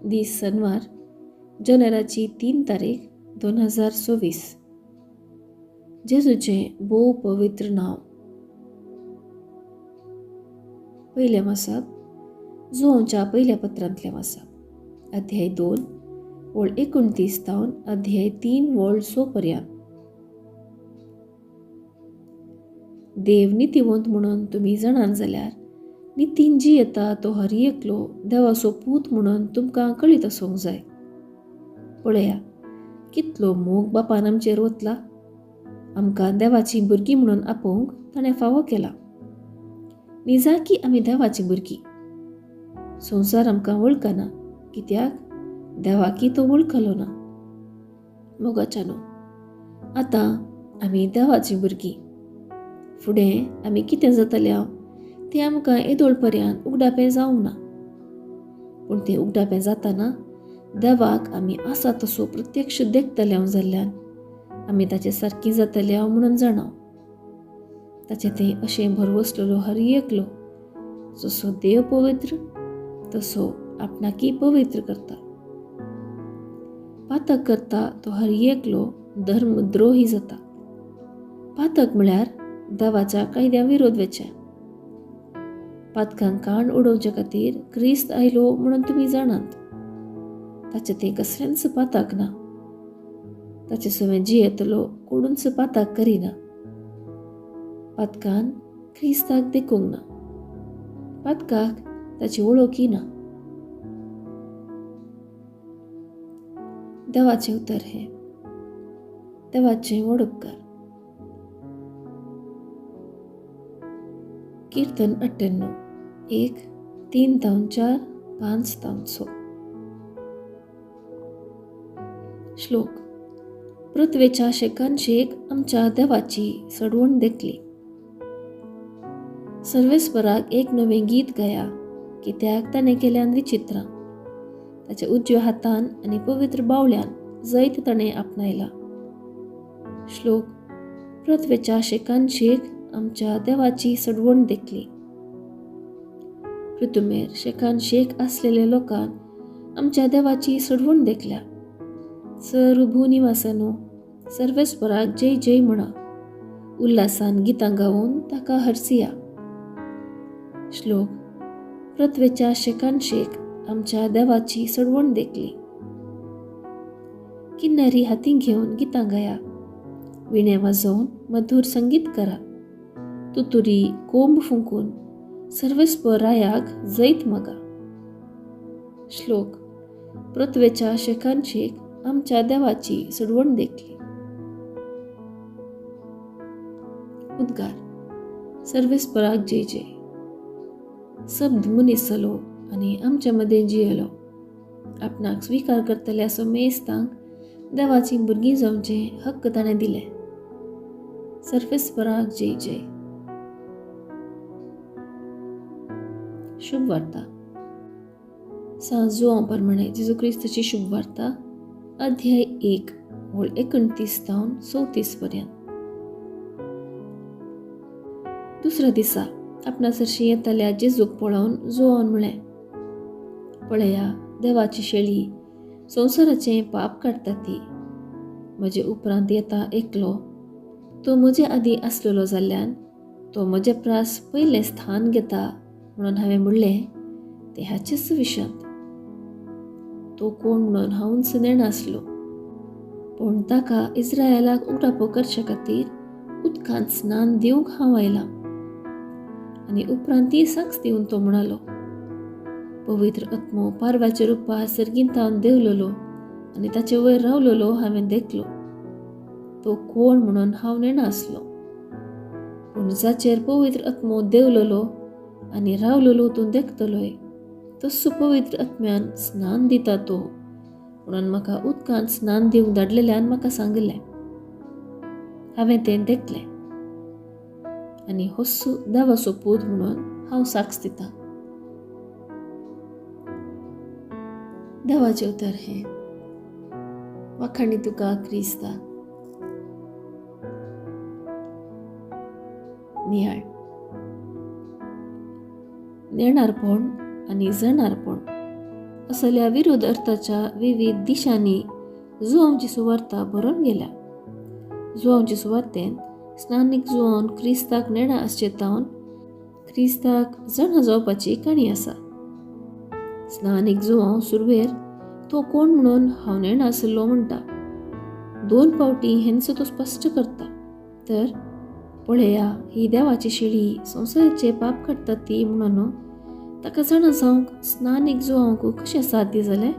दीस शेनवार, जानेवारीची 3 तारीख 2024. जेजूचें भोव पवित्र नांव. पयलें वाचप जोआंच्या पयल्या पत्रांतलें वाचप, अध्याय 2 वळ 29 तावन अध्याय 3 वळ 6 पर्यंत. देव नितिवंत म्हणून तुमी जाणात जाल्यार नितीन जी येता तो हर एकलो देवाचो पूत म्हणून तुमकां कळीत आसूंक जाय. पळया, कितलो मोग बापान आमचेर वतला. आमकां देवाची भुरगीं म्हणून आपोवंक ताणें फावो केला. निजा की आमी देवाची भुरगीं. संवसार आमकां वळखना, कित्याक देवाकी तो वळखलो ना. मोगाच्यानो, आतां आमी देवाची भुरगीं. फुडें आमी कितें जातल्या तें आमकां येदोळ पर्यंत उगडापें जावंक ना. पूण तें उगडापें जाताना देवाक आमी आसा तसो प्रत्यक्ष देखतल्या जाल्ल्यान आमी ताचे सारकीं जातल्या म्हणून जाणाव. ताचें तें अशें भरवसलेलो हर एकलो जसो देव पवित्र तसो आपणाकी पवित्र करता. पातक करता तो हर एकलो धर्मद्रोही जाता. पातक म्हळ्यार देवाच्या कायद्या विरोध वेचें. पातकांक काण उडोवचे खातीर क्रिस्त आयलो म्हणून तुमी जाणात. ताचें तें कसलेंच पातक ना. ताचे सवें जियेतलो कोणूच पातक करिना. पातकान क्रिस्ताक देखूंक ना. पातकाक ताची वळखी ना. देवाचें उतर हें. देवाचें वळखकार. कीर्तन 98 1 3 तावन 4 5 तावन 6. श्लोक. पृथ्वेच्या शेकांशेक आमच्या देवाची सडवण देखली. सर्वेस्पराक एक नवें गीत गाया, कित्याक ताणें केल्यान विचित्रां. ताच्या उजव्या हातान आनी पवित्र बावल्यान जैत ताणें आपणायला. श्लोक. पृथ्वेच्या शेकांशेक आमच्या देवाची सडवण देखली. पृथ्वेर शेकांशेक आसलेल्या लोकान आमच्या देवाची सडवण देखल्या. सर्व भूनिवासानो, सर्वेस्पराक जय जय म्हणा. उल्हासान गितां गावून ताका हरसिया. श्लोक. पृथ्वेच्या शेकांशेक आमच्या देवाची सडवण देखली. किन्नरी हातीं घेवन गितां गाया. विणे वाजोवन मधुर संगीत करा. तुतुरी कोंब फुंकून सर्वेस्पर रायाक जैत मागा. श्लोक. पृथ्वेच्या शेकांशेक आमच्या देवाची सडवण देखली. उद्गार. सर्वेस्पराक जय जय. शब्द मनीस जालो आनी आमच्या मदें जियेलो. आपणाक स्विकार करतल्या असो मेस्तांक देवाची भुरगीं जावचें हक्क ताणें दिलें. सर्वेस्पराक जय जय. शुभ वार्ता. सांत जोआं प्रमाणे जेजू क्रिस्ताची शुभ वार्ता, अध्याय 1 वळ 29 तावन 34 पर्यंत. दुसऱ्या दिसा आपणासरशी येतल्या जेजूक पळोवन जोआन म्हळें, पळया, देवाची शेळी, संवसाराचें पाप काडटा ती. म्हजे उपरांत येता एकलो, तो म्हजे आदीं आसलेलो जाल्ल्यान तो म्हजे प्रास पयलें स्थान घेता म्हणून हांवें म्हणलें तें हाचे सुविशंत. तो कोण म्हणून हांवूच नेणासलो, पूण ताका इस्रायेलाक उगडापो करचे खातीर उदकांत स्नान दिवंक हांव आयलां. आनी उपरांत ती साक्ष दिवन तो म्हणालो, पवित्र आत्मो पारव्याच्या रुपार सर्गिंतावन देंवलेलो आनी ताचे वयर रावलेलो हांवें देखलो. तो कोण म्हणून हांव नेणासलो, पूण जाचेर पवित्र आत्मो देंवलेलो आनी रावलेलो तूं देखतलोय, तस्सो पवित्र आत्म्यान स्नान दिता तो म्हणून म्हाका उदकांत स्नान दिवंक धाडलेल्यान म्हाका सांगलें. हांवें तें देखलें आनी होस्सू देवाचो पूत म्हणून हांव साक्ष दितां. देवाचें उतर हें. वाखाणी तुका क्रिस्ता. नियाळ. नेणारपण आनी जणारपण असल्या विरोध अर्थाच्या विविध दिशांनी जुआंवची सुवार्ता बरोवन गेल्या. जुआंवचे सुवातेन स्नानीक जुआवन क्रिस्ताक नेडा आसचेतावन क्रिस्ताक जाणा जावपाची काणी आसा. स्नानीक जुआंव सुरवेर तो कोण म्हणून हांव नेणा आसलो म्हणटा. 2 फावटी हेंचो तो स्पश्ट करता. तर पळया, ही देवाची शेळी, संवसाराचे पाप काडटा ती म्हणून ताका जाणा जावंक स्नानीक जुआंवक कशें साध्य जालें.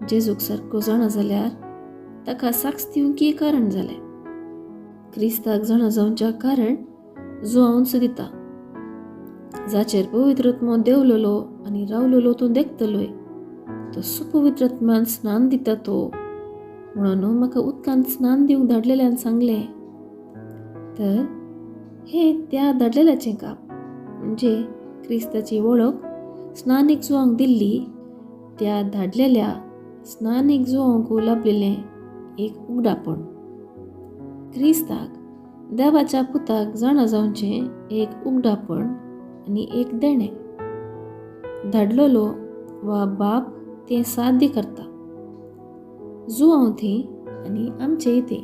जेजूक सारको जाणा जाल्यार ताका साक्ष दिवंक कारण जालें. क्रिस्ताक जाणा जावच्या कारण जुआंवच दिता, जाचेर पवित्र आत्मो देवलेलो आनी रावलेलो तो देखतलोय. तो सुपवित्र आत्म्यान स्नान दिता तो म्हणून म्हाका उदकांत स्नान दिवंक धाडलेल्यान सांगलें. तर हे त्या धाडलेल्याचें काम, म्हणजे क्रिस्ताची वळख स्नानीक जुआंवक दिल्ली त्या धाडलेल्या स्नानीक जुआंवक लाभलेलें एक उगडापण. क्रिस्ताक देवाच्या पुताक जाणा जावचें एक उगडापण आनी एक देणें. धाडलेलो वा बाप तें साध्य करता. जुआंव थी आनी आमचे इथे.